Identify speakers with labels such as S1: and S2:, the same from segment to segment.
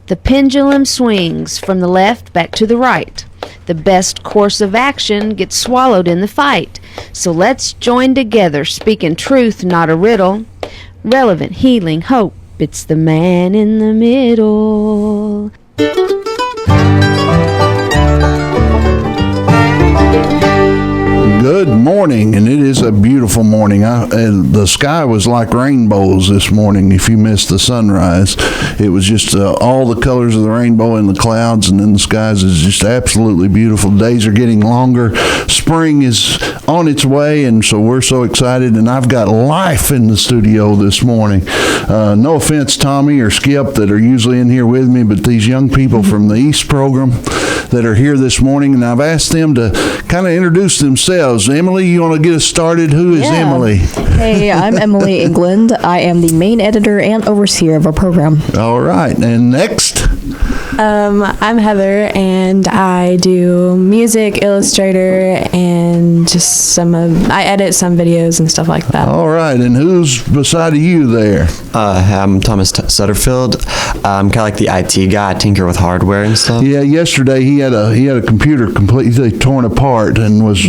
S1: The pendulum swings from the left back to the right. The best course of action gets swallowed in the fight. So let's join together, speaking truth, not a riddle. Relevant, healing, hope. It's the man in the middle.
S2: Good morning, and it is a beautiful morning. The sky was like rainbows this morning. If you missed the sunrise, it was just all the colors of the rainbow in the clouds, and then the skies is just absolutely beautiful. Days are getting longer. Spring is on its way, and so we're so excited. And I've got life in the studio this morning. No offense, Tommy or Skip, that are usually in here with me, but these young people from the East program that are here this morning, and I've asked them to kind of introduce themselves. Emily, you want to get us started? Who is Emily?
S3: Hey, I'm Emily England. I am the main editor and overseer of our program.
S2: All right, and next?
S4: I'm Heather, and I do music, illustrator, and just I edit some videos and stuff like that.
S2: All right, and who's beside of you there?
S5: I'm Thomas Sutterfield. I'm kind of like the IT guy. I tinker with hardware and stuff.
S2: Yeah, yesterday he had a computer completely torn apart and was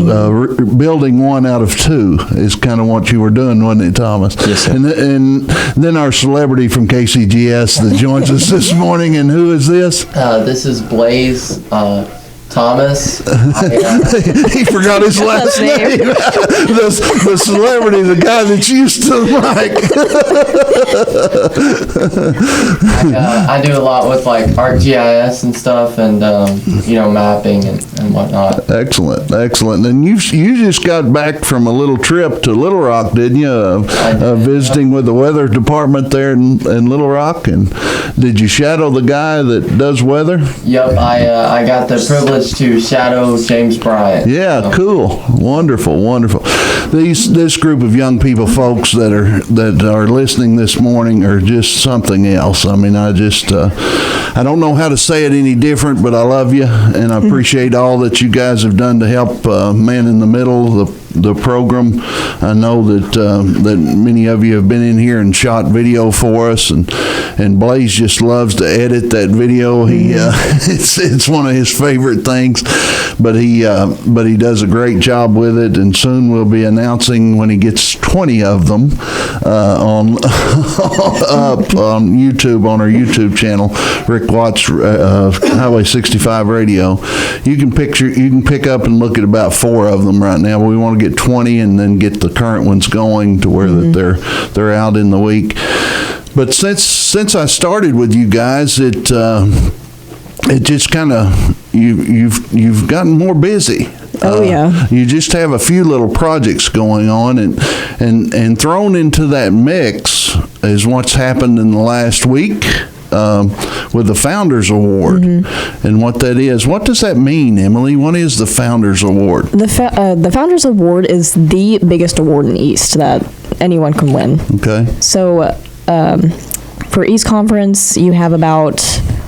S2: building one out of two. Is kind of what you were doing, wasn't it, Thomas?
S5: Yes, sir.
S2: And then our celebrity from KCGS that joins us this morning, and who is this?
S6: This is Blaze Thomas.
S2: He forgot his last name. The celebrity, the guy that's used to the mic.
S6: I do a lot with like ArcGIS and stuff, and mapping and whatnot.
S2: Excellent. And you just got back from a little trip to Little Rock, didn't you? Visiting with the weather department there in Little Rock. And did you shadow the guy that does weather?
S6: Yep, I got the privilege to shadow James Bryant.
S2: Yeah, so. Cool. Wonderful. This group of young people, folks that are listening this morning, are just something else. I mean, I don't know how to say it any different, but I love you, and I appreciate all that you guys have done to help Man in the Middle, the program. I know that many of you have been in here and shot video for us, and Blaze just loves to edit that video. He it's one of his favorite things, but he does a great job with it, and soon we'll be announcing when he gets 20 of them on YouTube, on our YouTube channel, Rick Watts Highway 65 Radio. You can pick up and look at about 4 of them right now. We want to get 20 and then get the current ones going to where that they're out in the week. But since I started with you guys, it just kind of you've gotten more busy.
S3: Oh yeah.
S2: You just have a few little projects going on, and thrown into that mix is what's happened in the last week. With the Founders Award and what that is. What does that mean, Emily? What is the Founders Award?
S3: The Founders Award is the biggest award in East that anyone can win. Okay. So for East Conference, you have about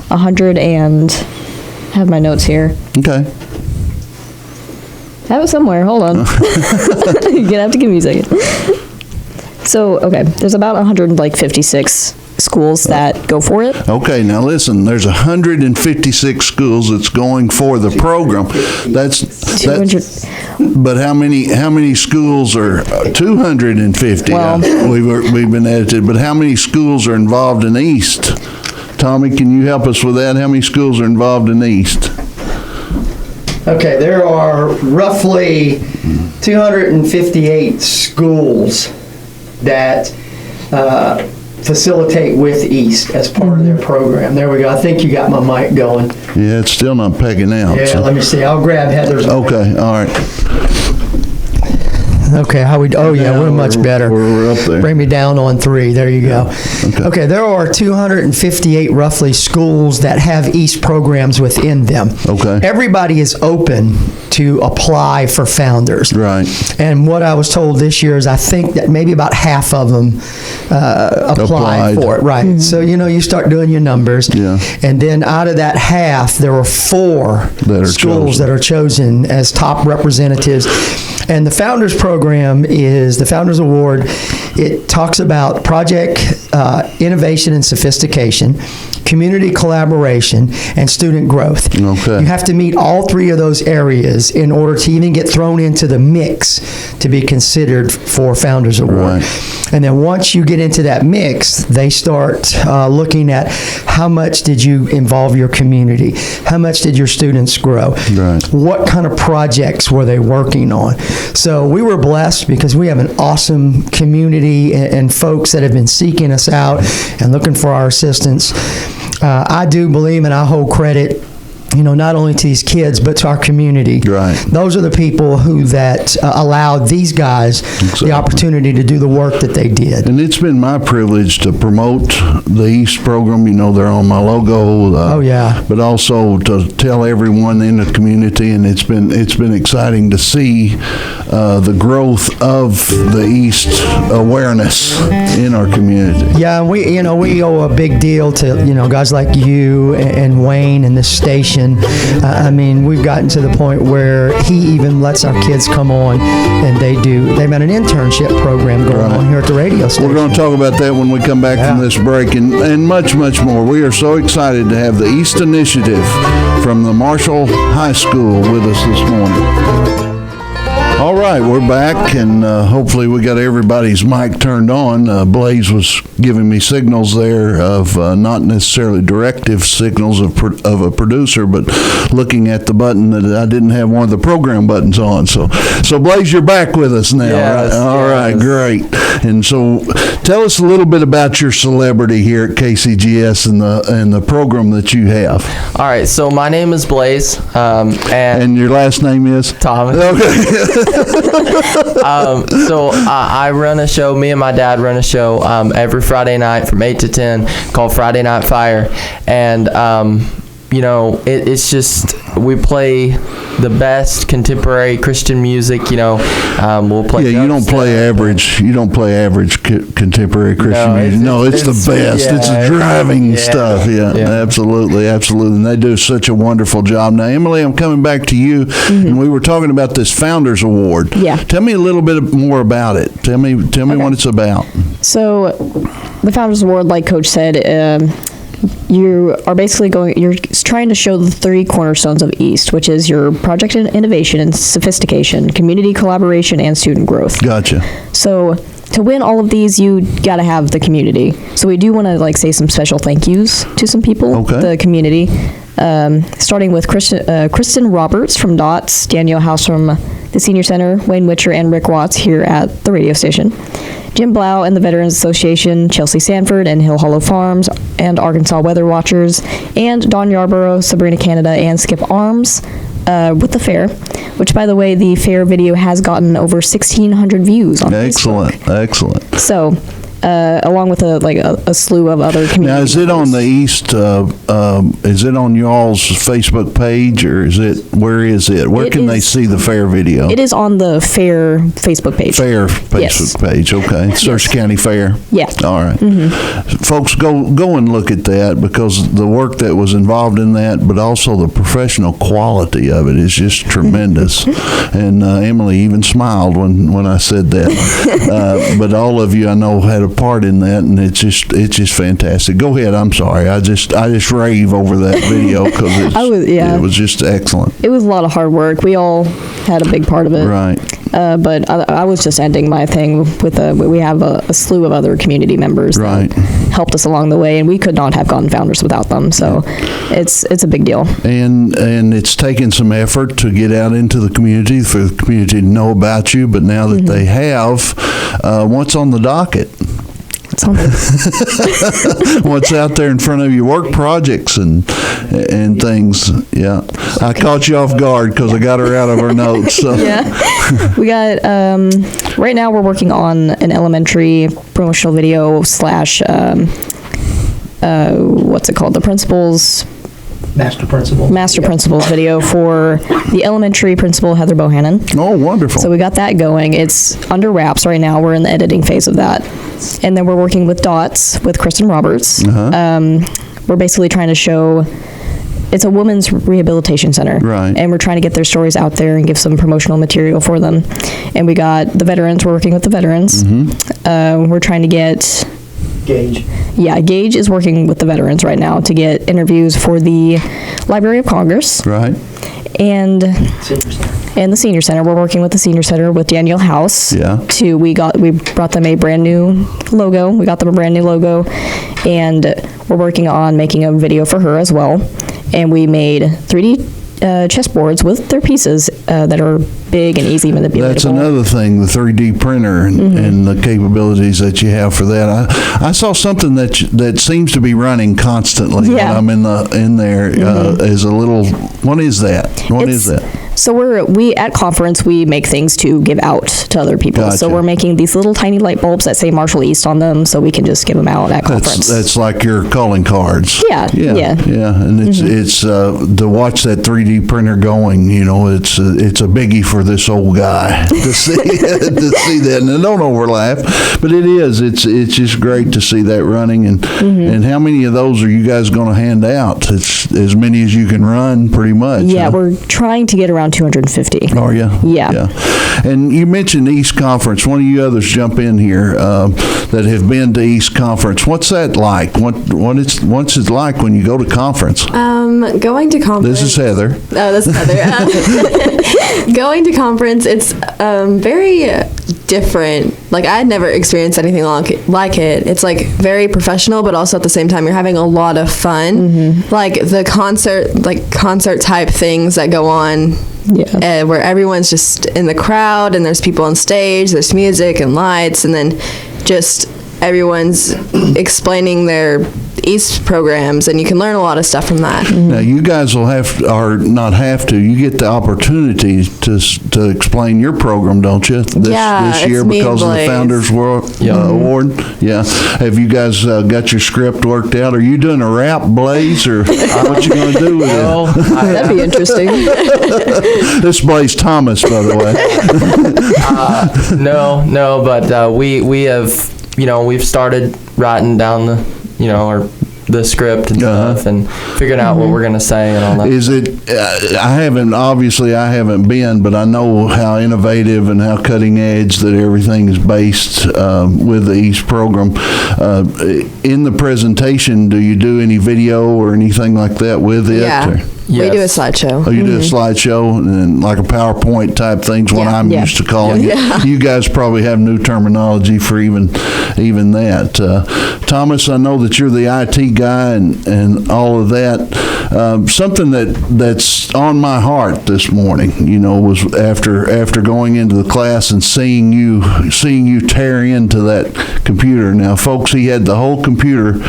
S3: 100 and I have my notes here.
S2: Okay.
S3: I have it somewhere. Hold on. You're gonna have to give me a second. So, okay, there's about 156 schools that go for it.
S2: Okay, now listen, there's 156 schools that's going for the program. That's 200. But how many schools are 250?
S3: Well,
S2: we've been edited, but how many schools are involved in East? Tommy, can you help us with that? How many schools are involved in East?
S7: Okay, there are roughly 258 schools that facilitate with East as part of their program. There we go. I think you got my mic going.
S2: Yeah, it's still not pegging out.
S7: Yeah, let me see. I'll grab Heather's mic.
S2: Okay, all right.
S8: Okay, we're much better.
S2: We're up there.
S8: Bring me down on 3. There you go. Okay, there are 258 roughly schools that have East programs within them. Okay. Everybody is open to apply for Founders.
S2: Right.
S8: And what I was told this year is I think that maybe about half of them applied for it. Right. So, you start doing your numbers. Yeah. And then out of that half, there were 4 schools that are chosen as top representatives. And the Founders program the Founders Award It talks about project innovation and sophistication, community collaboration, and student growth.
S2: Okay.
S8: You have to meet all three of those areas in order to even get thrown into the mix to be considered for Founders Award.
S2: Right.
S8: And then once you get into that mix, they start looking at how much did you involve your community? How much did your students grow?
S2: Right.
S8: What kind of projects were they working on? So we were blessed because we have an awesome community and folks that have been seeking us out and looking for our assistance. I do believe, and I hold credit, not only to these kids, but to our community.
S2: Right.
S8: Those are the people who that allowed these guys the opportunity to do the work that they did.
S2: And it's been my privilege to promote the East program. They're on my logo.
S8: Oh, yeah.
S2: But also to tell everyone in the community, and it's been exciting to see the growth of the East awareness in our community.
S8: Yeah, and we owe a big deal to guys like you and Wayne and this station. We've gotten to the point where he even lets our kids come on, and they've got an internship program going on here at the radio station.
S2: We're going to talk about that when we come back from this break, and much, much more. We are so excited to have the East Initiative from the Marshall High School with us this morning. All right, we're back, and hopefully we got everybody's mic turned on. Blaze was giving me signals there of not necessarily directive signals of a producer, but looking at the button that I didn't have one of the program buttons on. So Blaze, you're back with us now,
S6: yes,
S2: right? All right, great. And so tell us a little bit about your celebrity here at KCGS and the program that you have.
S6: All right, so my name is Blaze,
S2: and your last name is?
S6: Thomas.
S2: Okay.
S6: I run a show, me and my dad run a show every Friday night from 8 to 10 called Friday Night Fire. And, it's just, we play the best contemporary Christian music, we'll play.
S2: Yeah, you don't play average contemporary Christian music. No, it's the best.
S6: Yeah,
S2: it's driving stuff. Yeah, absolutely. And they do such a wonderful job. Now, Emily, I'm coming back to you, and we were talking about this Founders Award.
S3: Yeah.
S2: Tell me a little bit more about it. Tell me what it's about.
S3: So, the Founders Award, like Coach said, you are basically you're trying to show the three cornerstones of East, which is your project innovation and sophistication, community collaboration, and student growth.
S2: Gotcha.
S3: So to win all of these, you got to have the community. So we do want to say some special thank yous to some people, the community, starting with Kristen Roberts from DOTS, Danielle House from the Senior Center, Wayne Witcher and Rick Watts here at the radio station, Jim Blau and the Veterans Association, Chelsea Sanford and Hill Hollow Farms, and Arkansas Weather Watchers, and Don Yarborough, Sabrina Canada, and Skip Arms with the fair, which, by the way, the fair video has gotten over 1,600 views on Facebook.
S2: Excellent.
S3: So, along with a slew of other community
S2: Now, is it on the East, is it on y'all's Facebook page, or where is it? Where can they see the fair video?
S3: It is on the fair Facebook page.
S2: Fair Facebook page, okay. Search County Fair?
S3: Yeah.
S2: All right. Folks, go and look at that, because the work that was involved in that, but also the professional quality of it is just tremendous. And Emily even smiled when I said that. But all of you, I know, had a part in that, and it's just fantastic. Go ahead. I'm sorry. I just rave over that video because it was just excellent.
S3: It was a lot of hard work. We all had a big part of it.
S2: Right.
S3: But I was just ending my thing with we have a slew of other community members that helped us along the way, and we could not have gotten Founders without them. So it's a big deal. And
S2: it's taken some effort to get out into the community for the community to know about you. But now that they have, what's on the docket? What's out there in front of you? Work projects and things. Yeah, I caught you off guard because I got her out of her notes. So.
S3: Yeah, we got right now we're working on an elementary promotional video / what's it called? The principal's
S8: Master
S3: Principals video for the elementary principal, Heather Bohannon.
S2: Oh, wonderful.
S3: So we got that going. It's under wraps right now. We're in the editing phase of that. And then we're working with DOTS with Kristen Roberts. We're basically trying to show it's a women's rehabilitation center.
S2: Right.
S3: And we're trying to get their stories out there and give some promotional material for them. And we got the veterans. We're working with the veterans. We're trying to get
S7: Gage.
S3: Yeah, Gage is working with the veterans right now to get interviews for the Library of Congress.
S2: Right.
S3: And the Senior Center. We're working with the Senior Center with Danielle House.
S2: Yeah.
S3: We brought them a brand new logo. We got them a brand new logo, and we're working on making a video for her as well. And we made 3D chessboards with their pieces that are big and easy manipulatable.
S2: That's another thing, the 3D printer and the capabilities that you have for that. I saw something that seems to be running constantly when I'm in there as a little. What is that? What is that?
S3: So we at conference we make things to give out to other people.
S2: Gotcha.
S3: So we're making these little tiny light bulbs that say Marshall East on them, so we can just give them out at conference.
S2: That's like your calling cards.
S3: Yeah.
S2: And it's to watch that 3D printer going. You know, it's a biggie for this old guy to see that. And don't overlap, but it is. It's just great to see that running. And how many of those are you guys going to hand out? It's as many as you can run, pretty much.
S3: Yeah,
S2: huh?
S3: we're trying to get around 250.
S2: Are you?
S3: Yeah.
S2: And you mentioned East Conference. One of you others jump in here that have been to East Conference. What's that like? What's it like when you go to conference?
S4: Going to conference.
S2: This is Heather.
S4: Oh, this is Heather. Going to conference, it's very different. Like, I had never experienced anything like it. It's like very professional, but also at the same time you're having a lot of fun. Like the concert type things that go on.
S3: Yeah.
S4: Where everyone's just in the crowd and there's people on stage, there's music and lights, and then just everyone's explaining their East programs, and you can learn a lot of stuff from that.
S2: Now, you guys will you get the opportunity to explain your program, don't you? This year because of the Founders Award. Yeah. Have you guys got your script worked out? Are you doing a rap, Blaze, or what you going to do with it?
S3: That'd be interesting.
S2: This is Blaze Thomas, by the way.
S6: No, but we have, we've started writing down the script and stuff and figuring out what we're going to say and all that.
S2: Is it, I haven't been, but I know how innovative and how cutting edge that everything is based with the East program. In the presentation, do you do any video or anything like that with it?
S4: Yeah. We do a slideshow.
S2: Oh, you do a slideshow and like a PowerPoint type thing's what I'm used to calling it. You guys probably have new terminology for even that. Thomas, I know that you're the IT guy and all of that. Something that's on my heart this morning, was after going into the class and seeing you tear into that computer. Now, folks, he had the whole computer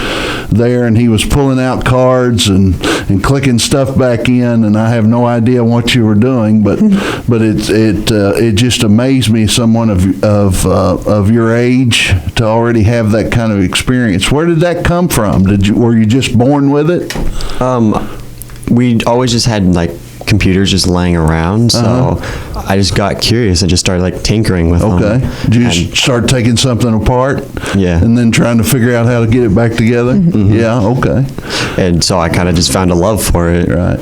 S2: there and he was pulling out cards and clicking stuff back in, and I have no idea what you were doing, but it just amazed me, someone of your age, to already have that kind of experience. Where did that come from? Were you just born with it?
S5: We always just had computers just laying around, so I just got curious and just started tinkering with them.
S2: Okay. Did you just start taking something apart?
S5: Yeah.
S2: And then trying to figure out how to get it back together? Yeah, okay.
S5: And so I kind of just found a love for it.
S2: Right.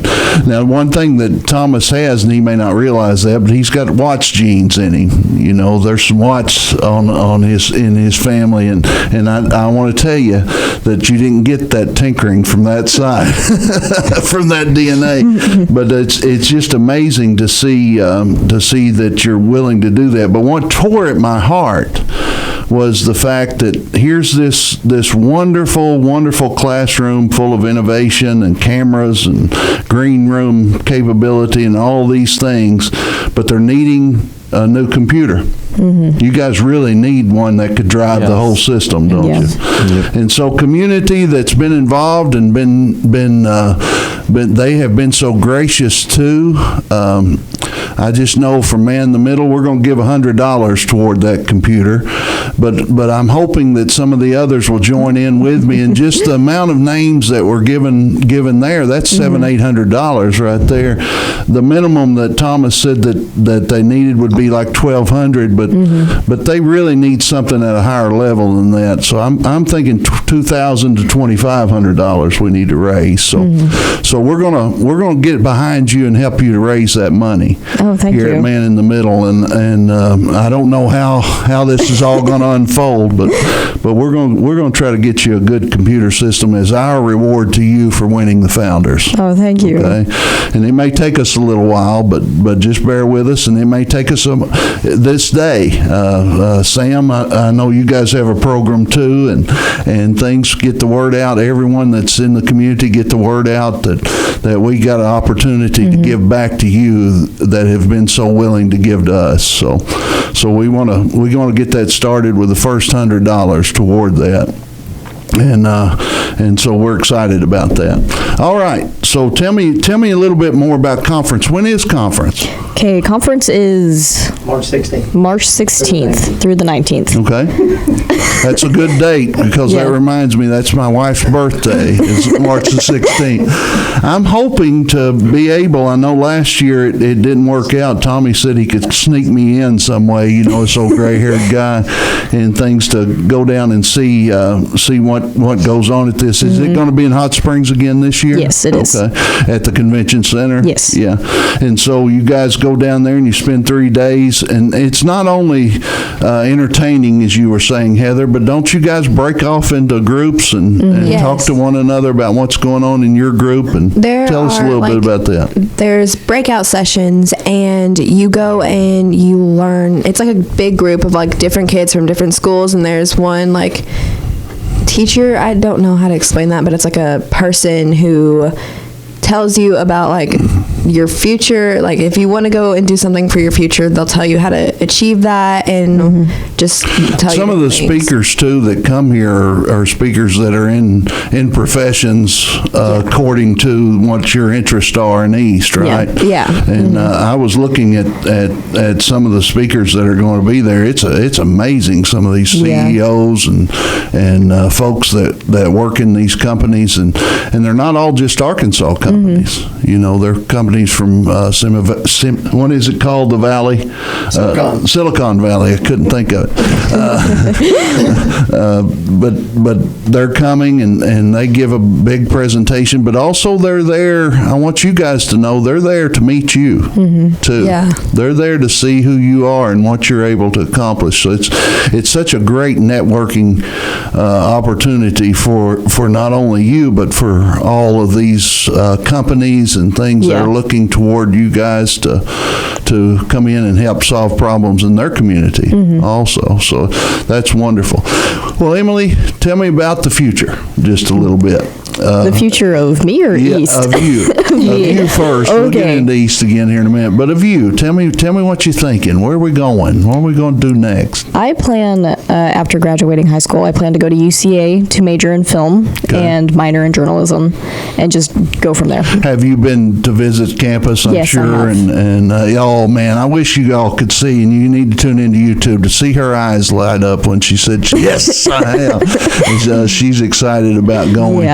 S2: Now, one thing that Thomas has, and he may not realize that, but he's got watch genes in him. There's some watch in his family, and I want to tell you that you didn't get that tinkering from that side, from that DNA. But it's just amazing to see that you're willing to do that. But what tore at my heart was the fact that here's this wonderful, wonderful classroom full of innovation and cameras and green room capability and all these things, but they're needing a new computer. You guys really need one that could drive the whole system, don't you? Yep. And so community that's been involved and been they have been so gracious too. I just know for Man in the Middle, we're going to give $100 toward that computer. But I'm hoping that some of the others will join in with me. And just the amount of names that were given there, that's $700-800 right there. The minimum that Thomas said that they needed would be like $1,200, but they really need something at a higher level than that. So I'm thinking $2,000 to $2,500 we need to raise. So we're gonna get behind you and help you to raise that money.
S3: Oh, thank you.
S2: Here at Man in the Middle, and I don't know how this is all going to unfold, but we're going to try to get you a good computer system as our reward to you for winning the Founders.
S3: Oh, thank you.
S2: Okay, and it may take us a little while, but just bear with us, and it may take us this day. Sam, I know you guys have a program too, and things get the word out. Everyone that's in the community get the word out that we got an opportunity to give back to you that have been so willing to give to us. So we're going to get that started with the first $100 toward that. And so we're excited about that. All right. So tell me a little bit more about conference. When is conference?
S3: Okay, conference is
S7: March 16th.
S3: March 16th through the 19th.
S2: Okay. That's a good date because that reminds me that's my wife's birthday. It's March the 16th. I'm hoping to be able, I know last year it didn't work out. Tommy said he could sneak me in some way, this old gray-haired guy, and things to go down and see what goes on at this. Is it going to be in Hot Springs again this year?
S3: Yes, it is.
S2: Okay. At the convention center?
S3: Yes.
S2: Yeah. And so you guys go down there and you spend 3 days, and it's not only entertaining, as you were saying, Heather, but don't you guys break off into groups and
S4: Yes.
S2: talk to one another about what's going on in your group? And tell us a little bit about that.
S4: There's breakout sessions, and you go and you learn. It's like a big group of like different kids from different schools, and there's one like teacher. I don't know how to explain that, but it's like a person who tells you about like your future. Like if you want to go and do something for your future, they'll tell you how to achieve that, and just tell you
S2: some of the
S4: things.
S2: speakers too that come here are speakers that are in professions according to what your interests are in East, right?
S4: Yeah.
S2: And I was looking at some of the speakers that are going to be there. It's amazing, some of these CEOs and folks that work in these companies, and they're not all just Arkansas companies. They're companies from what is it called, the Valley? Silicon Valley. I couldn't think of it. But they're coming and they give a big presentation, but also they're there. I want you guys to know they're there to meet you too.
S4: Yeah.
S2: They're there to see who you are and what you're able to accomplish. So it's such a great networking opportunity for not only you, but for all of these companies and things that are looking toward you guys to come in and help solve problems in their community also. So that's wonderful. Well, Emily, tell me about the future just a little bit.
S3: The future of me or East?
S2: Of you. Of you first. We'll get into East again here in a minute. But of you, tell me what you're thinking. Where are we going? What are we going to do next?
S3: I plan, after graduating high school, I plan to go to UCA to major in film and minor in journalism, and just go from there.
S2: Have you been to visit campus, I'm
S3: Yes,
S2: sure?
S3: I have.
S2: And oh, man, I wish you all could see, and you need to tune into YouTube to see her eyes light up when she said, yes, I have. She's excited about going.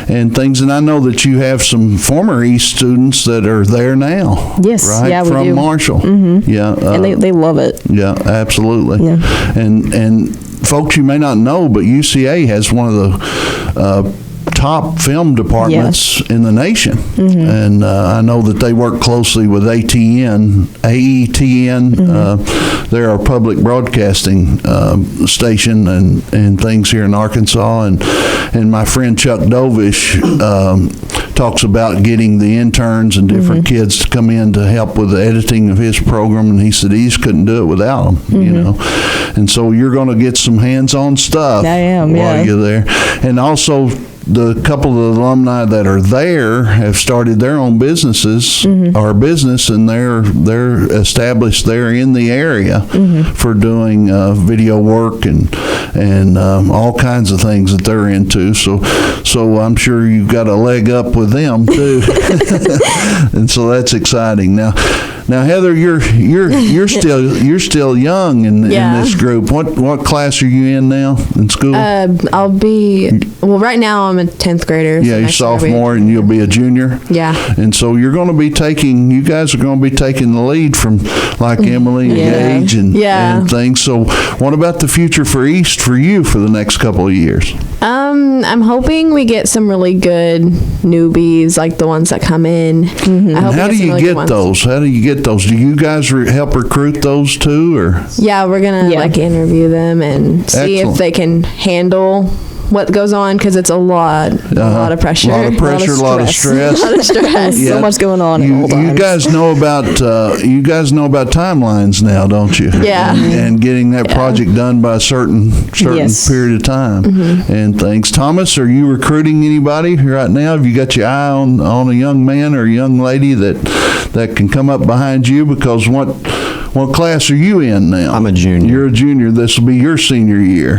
S2: And things, and I know that you have some former East students that are there now.
S3: Yes,
S2: right?
S3: yeah, we
S2: From
S3: do.
S2: Marshall. Yeah,
S3: And they love it.
S2: yeah, absolutely.
S3: Yeah.
S2: And folks, you may not know, but UCA has one of the top film departments in the nation, and I know that they work closely with AETN. They're our public broadcasting station and things here in Arkansas, and my friend Chuck Dovish talks about getting the interns and different kids to come in to help with the editing of his program, and he said he just couldn't do it without them, and so you're going to get some hands-on stuff
S3: I am,
S2: while you're there. And also the couple of alumni that are there have started their own businesses or business, and they're established there in the area for doing video work and all kinds of things that they're into. So I'm sure you've got a leg up with them too, and so that's exciting. Now, Heather, you're still young in this group. What class are you in now in school?
S4: Right now I'm a 10th grader.
S2: Yeah, you're sophomore, and you'll be a junior.
S4: Yeah.
S2: And so you guys are going to be taking the lead from like Emily and Gage and things. So what about the future for East for you for the next couple of years?
S4: I'm hoping we get some really good newbies, like the ones that come in.
S2: How do you get those? Do you guys help recruit those too, or?
S4: Yeah, we're gonna interview them and see if they can handle what goes on, because it's a lot of pressure.
S2: A lot of pressure, a lot of stress.
S4: A lot of stress.
S2: Yeah.
S3: So much going on.
S2: You guys know about timelines now, don't you?
S4: Yeah.
S2: And getting that project done by a certain period of time and things. Thomas, are you recruiting anybody right now? Have you got your eye on a young man or a young lady that can come up behind you? Because what class are you in now?
S5: I'm a junior.
S2: You're a junior. This will be your senior year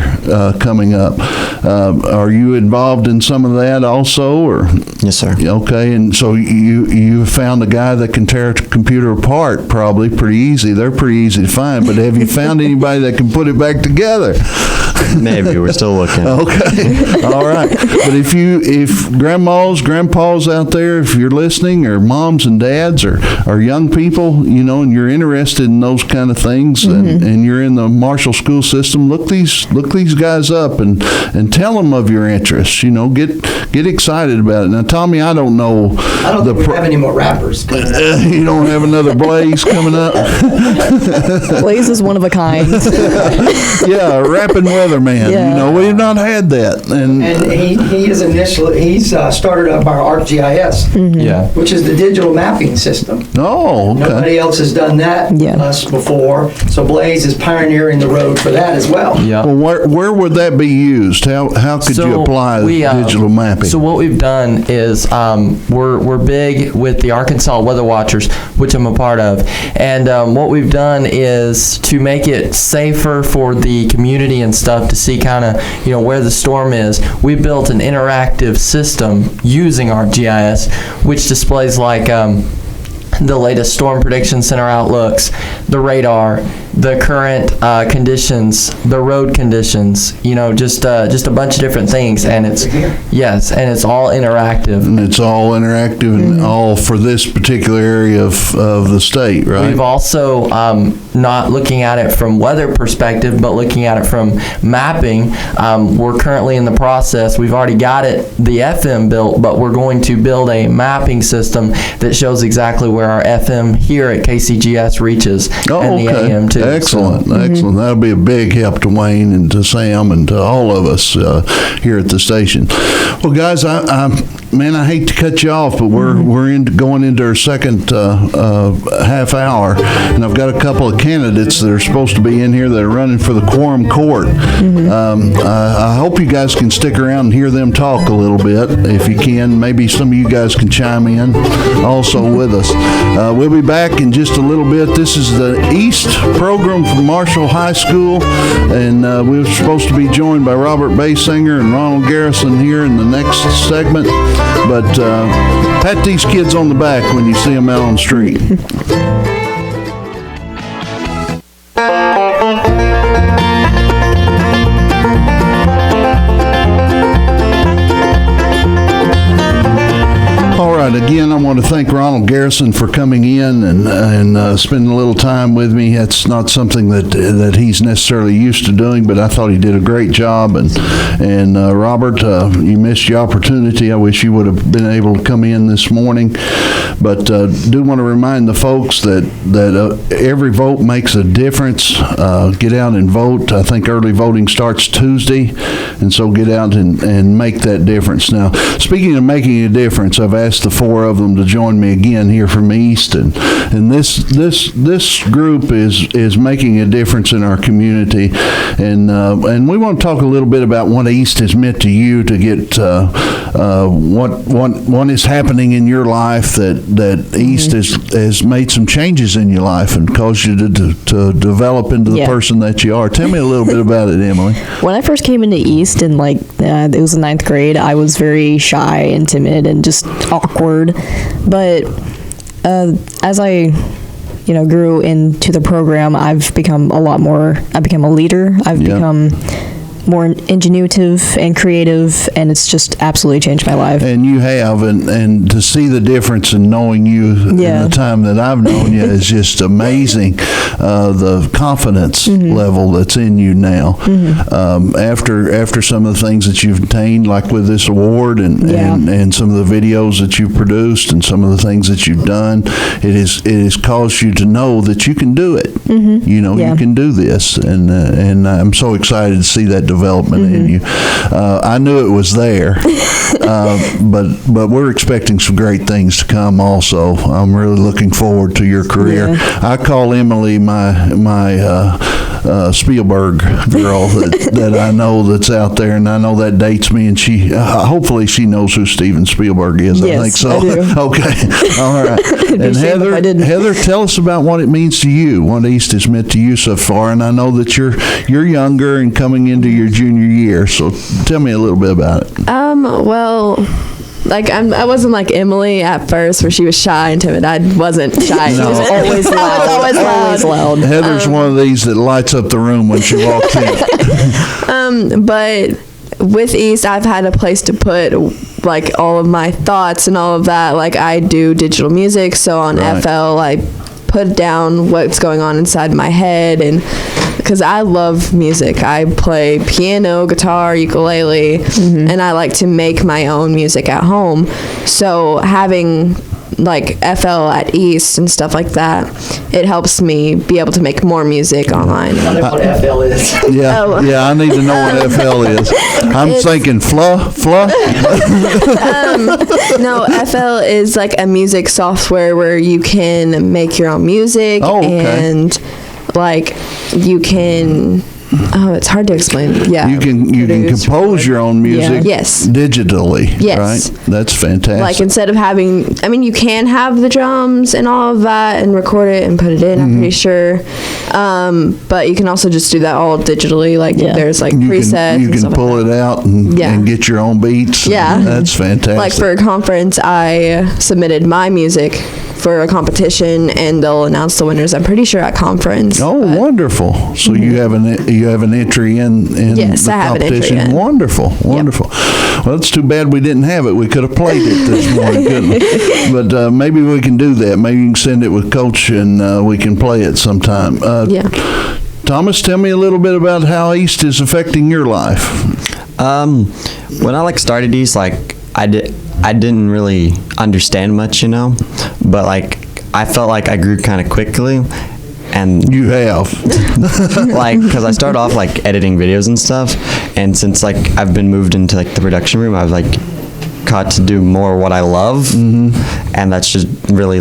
S2: coming up. Are you involved in some of that also, or?
S5: Yes, sir.
S2: Okay, and so you found a guy that can tear a computer apart probably pretty easy. They're pretty easy to find, but have you found anybody that can put it back together?
S5: Maybe. We're still looking.
S2: Okay. All right. But if grandmas, grandpas out there, if you're listening, or moms and dads, or young people, and you're interested in those kind of things, and you're in the Marshall school system, look these guys up and tell them of your interests. Get excited about it. Now, Tommy, I don't know.
S8: I don't think we have any more rappers.
S2: You don't have another Blaze coming up?
S3: Blaze is one of a kind.
S2: Yeah, rapping weatherman.
S3: Yeah.
S2: We've not had that. And
S8: he's started up our ArcGIS, which is the digital mapping system.
S2: Oh, okay.
S8: Nobody else has done that us before, so Blaze is pioneering the road for that as well.
S6: Yeah.
S2: Well, where would that be used? How could you apply digital mapping?
S6: So what we've done is we're big with the Arkansas Weather Watchers, which I'm a part of, and what we've done is to make it safer for the community and stuff to see kind of where the storm is. We built an interactive system using ArcGIS, which displays like the latest storm prediction center outlooks, the radar, the current conditions, the road conditions, just a bunch of different things, and it's all interactive.
S2: And it's all interactive and all for this particular area of the state, right?
S6: We've also not looking at it from weather perspective, but looking at it from mapping. We're currently in the process. We've already got the FM built, but we're going to build a mapping system that shows exactly where our FM here at KCGS reaches, and the AM too.
S2: Excellent, excellent. That'll be a big help to Wayne and to Sam and to all of us here at the station. Well, guys, I hate to cut you off, but we're going into our second half hour, and I've got a couple of candidates that are supposed to be in here that are running for the quorum court. I hope you guys can stick around and hear them talk a little bit, if you can. Maybe some of you guys can chime in also with us. We'll be back in just a little bit. This is the East program from Marshall High School, and we're supposed to be joined by Robert Basinger and Ronald Garrison here in the next segment. But pat these kids on the back when you see them out on the street. Again, I want to thank Ronald Garrison for coming in and spending a little time with me. That's not something that he's necessarily used to doing, but I thought he did a great job. And Robert, you missed your opportunity. I wish you would have been able to come in this morning. But do want to remind the folks that every vote makes a difference. Get out and vote. I think early voting starts Tuesday, and so get out and make that difference. Now, speaking of making a difference, I've asked the four of them to join join me again here from East, and this group is making a difference in our community, and we want to talk a little bit about what East has meant to you, to get what is happening in your life that East has made some changes in your life and caused you to develop into the person that you are. Tell me a little bit about it, Emily.
S3: When I first came into East in it was the 9th grade, I was very shy and timid and just awkward. But as I grew into the program, I've become I became a leader. I've become more ingenuitive and creative, and it's just absolutely changed my life.
S2: And you have, and to see the difference in knowing you in the time that I've known you is just amazing. The confidence level that's in you now, after some of the things that you've attained, like with this award and some of the videos that you've produced and some of the things that you've done, it has caused you to know that you can do it. You can do this, and I'm so excited to see that development in you. I knew it was there, but we're expecting some great things to come also. I'm really looking forward to your career. I call Emily my Spielberg girl that I know that's out there, and I know that dates me, and she hopefully she knows who Steven Spielberg is.
S3: Yes,
S2: I think so.
S3: I do.
S2: Okay. All right. And Heather, tell us about what it means to you, what East has meant to you so far. And I know that you're younger and coming into your junior year, so tell me a little bit about it.
S4: Well, I wasn't like Emily at first, where she was shy and timid. I wasn't shy.
S2: No.
S4: She was always loud.
S3: Always loud.
S2: Heather's one of these that lights up the room when she walks in.
S4: But with East, I've had a place to put all of my thoughts and all of that. I do digital music, so on FL I put down what's going on inside my head, and because I love music, I play piano, guitar, ukulele, and I like to make my own music at home. So having FL at East and stuff like that, it helps me be able to make more music online.
S7: I know what FL is.
S2: Yeah, I need to know what FL is. I'm thinking FLA.
S4: No, FL is a music software where you can make your own music, and you can. Oh, it's hard to explain. Yeah,
S2: you can compose your own music.
S4: Yes.
S2: Digitally.
S4: Yes.
S2: Right. That's fantastic.
S4: Instead of having, you can have the drums and all of that and record it and put it in. I'm pretty sure, but you can also just do that all digitally. There's presets.
S2: You can pull it out and get your own beats.
S4: Yeah,
S2: that's fantastic.
S4: For a conference, I submitted my music for a competition, and they'll announce the winners, I'm pretty sure, at conference.
S2: Oh, wonderful. So you have an entry in
S4: yes,
S2: the
S4: I have
S2: competition.
S4: An entry in.
S2: Wonderful. Well, it's too bad we didn't have it. We could have played it this morning, couldn't we? But maybe we can do that. Maybe you can send it with Coach, and we can play it sometime. Thomas, tell me a little bit about how East is affecting your life.
S5: When I started East, I didn't really understand much, but I felt like I grew kind of quickly, and
S2: you have
S5: because I started off editing videos and stuff, and since I've been moved into the production room, I've got to do more what I love, and that's just really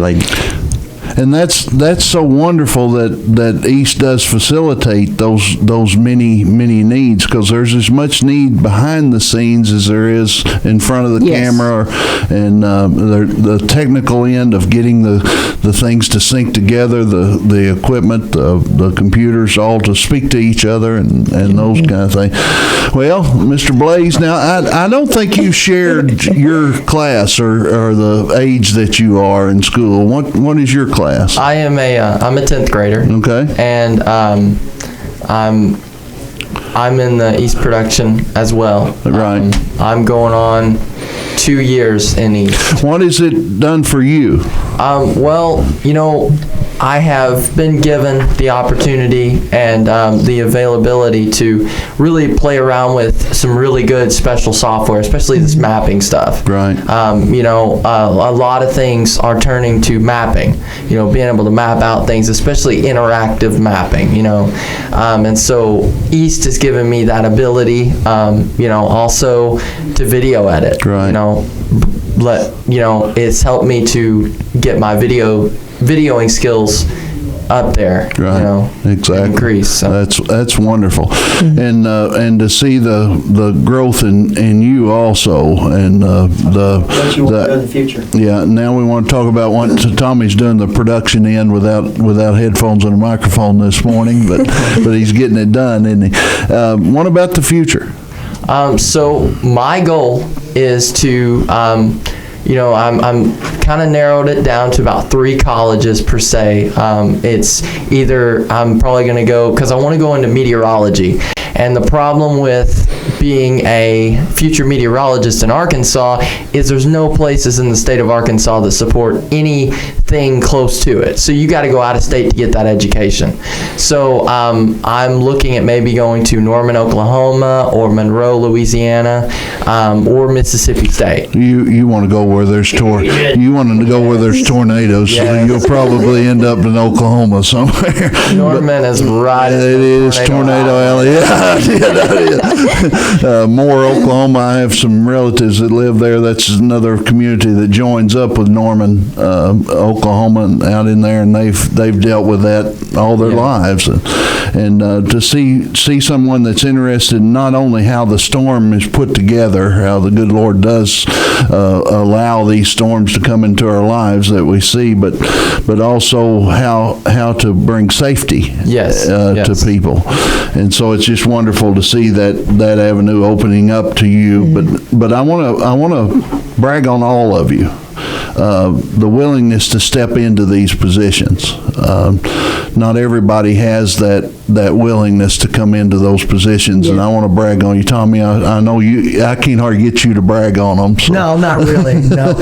S2: And that's so wonderful that East does facilitate those many needs, because there's as much need behind the scenes as there is in front of the camera, and the technical end of getting the things to sync together, the equipment, the computers, all to speak to each other, and those kind of things. Well, Mr. Blaze, now I don't think you shared your class or the age that you are in school. What is your class?
S6: I am I'm a 10th grader.
S2: Okay.
S6: And I'm in the East production as well.
S2: Right.
S6: I'm going on 2 years in East.
S2: What has it done for you?
S6: Well, I have been given the opportunity and the availability to really play around with some really good special software, especially this mapping stuff.
S2: Right.
S6: A lot of things are turning to mapping, being able to map out things, especially interactive mapping, and so East has given me that ability, also to video edit.
S2: Right.
S6: it's helped me to get my videoing skills up there,
S2: right. Exactly.
S6: Increase. So.
S2: That's wonderful, and to see the growth in you also, and
S7: What you want to do in the future.
S2: Yeah. Now we want to talk about what Tommy's doing the production end without headphones and a microphone this morning, but he's getting it done, isn't he? What about the future?
S6: So my goal is to, I'm kind of narrowed it down to about 3 colleges per se. It's either I'm probably going to go, because I want to go into meteorology. And the problem with being a future meteorologist in Arkansas is there's no places in the state of Arkansas that support anything close to it. So you got to go out of state to get that education. So I'm looking at maybe going to Norman, Oklahoma, or Monroe, Louisiana, or Mississippi State.
S2: You want to go where there's tornadoes, so you'll probably end up in Oklahoma somewhere.
S6: Norman is right.
S2: It is Tornado Alley. Yeah, Moore, Oklahoma. I have some relatives that live there. That's another community that joins up with Norman, Oklahoma, and out in there, and they've dealt with that all their lives. And to see someone that's interested in not only how the storm is put together, how the good Lord does allow these storms to come into our lives that we see, but also how to bring safety to people. And so it's just wonderful to see that avenue opening up to you. But I want to brag on all of you. The willingness to step into these positions. Not everybody has that willingness to come into those positions, and I want to brag on you, Tommy. I know you. I can't hardly get you to brag on them. So.
S8: No, not really. No,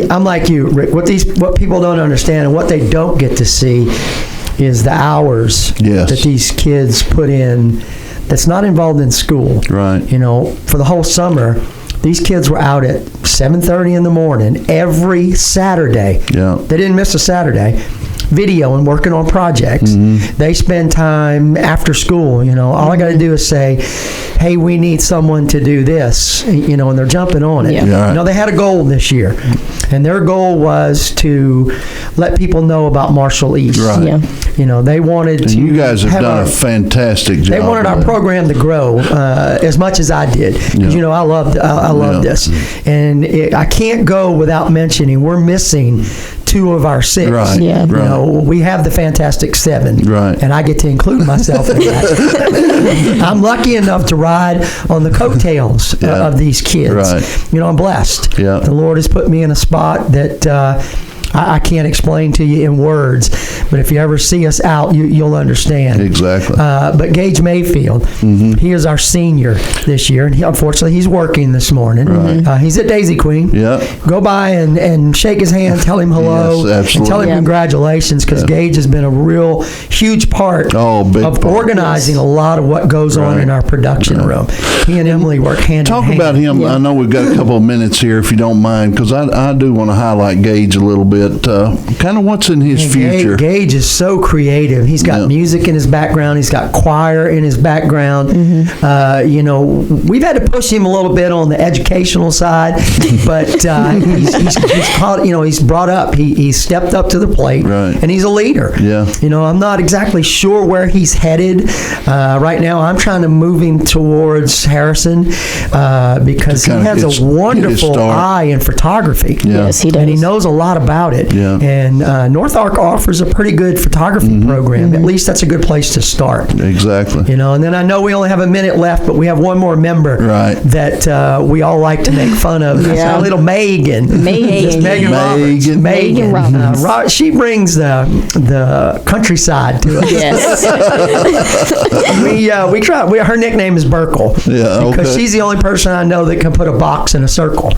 S8: I'm like you, Rick. What people don't understand and what they don't get to see is the hours that these kids put in. That's not involved in school.
S2: Right.
S8: For the whole summer. These kids were out at 7:30 in the morning every Saturday.
S2: Yeah.
S8: They didn't miss a Saturday. Video and working on projects. They spend time after school. All I got to do is say, hey, we need someone to do this, and they're jumping on it.
S2: Yeah.
S8: They had a goal this year, and their goal was to let people know about Marshall East.
S2: Right.
S3: Yeah.
S8: They wanted to.
S2: You guys have done a fantastic job.
S8: They wanted our program to grow as much as I did. Because, I love this. And I can't go without mentioning we're missing 2 of our 6.
S2: Right.
S3: Yeah.
S8: We have the Fantastic 7.
S2: Right.
S8: And I get to include myself in that. I'm lucky enough to ride on the coattails of these kids.
S2: Right.
S8: I'm blessed.
S2: Yeah.
S8: The Lord has put me in a spot that I can't explain to you in words, but if you ever see us out, you'll understand.
S2: Exactly.
S8: But Gage Mayfield, he is our senior this year, and unfortunately he's working this morning.
S2: Right.
S8: He's at Daisy Queen.
S2: Yeah.
S8: Go by and shake his hand, tell him hello,
S2: Yes,
S8: and tell him
S3: absolutely.
S8: congratulations, because Gage has been a real huge part of organizing a lot of what goes on in our production room. He and Emily work hand in hand.
S2: Talk about him. I know we've got a couple of minutes here, if you don't mind, because I do want to highlight Gage a little bit. Kind of what's in his future.
S8: Gage is so creative. He's got music in his background. He's got choir in his background. We've had to push him a little bit on the educational side, but he's brought up. He's stepped up to the plate, and he's a leader.
S2: Yeah.
S8: I'm not exactly sure where he's headed right now. I'm trying to move him towards Harrison because he has a wonderful eye in photography.
S2: Yeah.
S3: Yes, he does.
S8: And he knows a lot about it.
S2: Yeah.
S8: And North Ark offers a pretty good photography program. At least that's a good place to start.
S2: Exactly.
S8: And then I know we only have a minute left, but we have one more member that we all like to make fun of. That's our little Megan.
S3: Megan.
S8: Megan Roberts.
S3: Megan Roberts.
S8: She brings the countryside to us.
S3: Yes.
S8: We try. Her nickname is Burkle.
S2: Yeah,
S8: Because she's the only person I know that can put a box in a circle.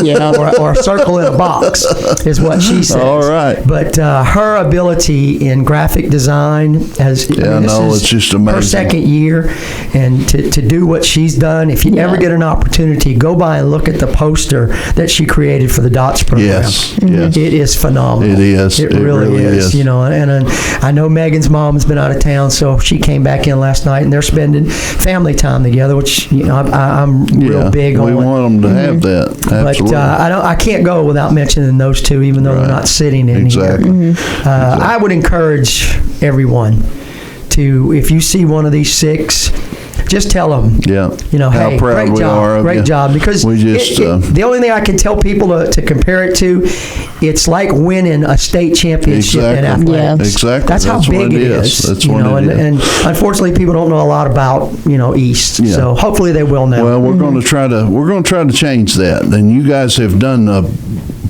S3: Yeah.
S8: Or a circle in a box is what she says.
S2: All right.
S8: But her ability in graphic design has,
S2: it's just amazing.
S8: Her second year, and to do what she's done. If you ever get an opportunity, go by and look at the poster that she created for the DOTS program.
S2: Yes.
S8: It is phenomenal.
S2: It is.
S8: It really is. You know, and I know Megan's mom has been out of town, so she came back in last night, and they're spending family time together, which I'm real big on.
S2: We want them to have that. Absolutely.
S8: But I can't go without mentioning those two, even though they're not sitting in here. I would encourage everyone to, if you see one of these 6, just tell them.
S2: Yeah.
S8: Hey, great job, great job. Because
S2: we just
S8: the only thing I can tell people to compare it to, it's like winning a state championship in athletics.
S2: Exactly.
S8: That's how big it is.
S2: That's what it is.
S8: And unfortunately, people don't know a lot about East.
S2: Yeah.
S8: So hopefully they will now.
S2: Well, we're going to try to change that. And you guys have done a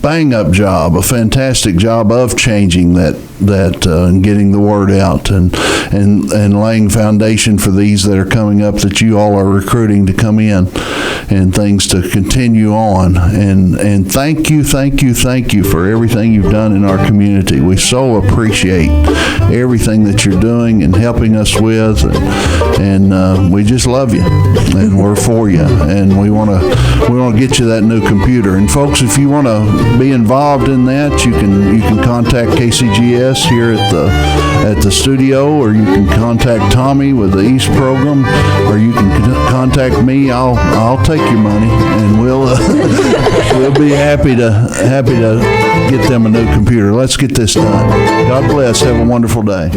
S2: bang-up job, a fantastic job of changing that and getting the word out and laying foundation for these that are coming up that you all are recruiting to come in and things to continue on. And thank you for everything you've done in our community. We so appreciate everything that you're doing and helping us with, and we just love you, and we're for you, and we want to get you that new computer. And folks, if you want to be involved in that, you can contact KCGS here at the studio, or you can contact Tommy with the East program, or you can contact me. I'll take your money, and we'll be happy to get them a new computer. Let's get this done. God bless. Have a wonderful day.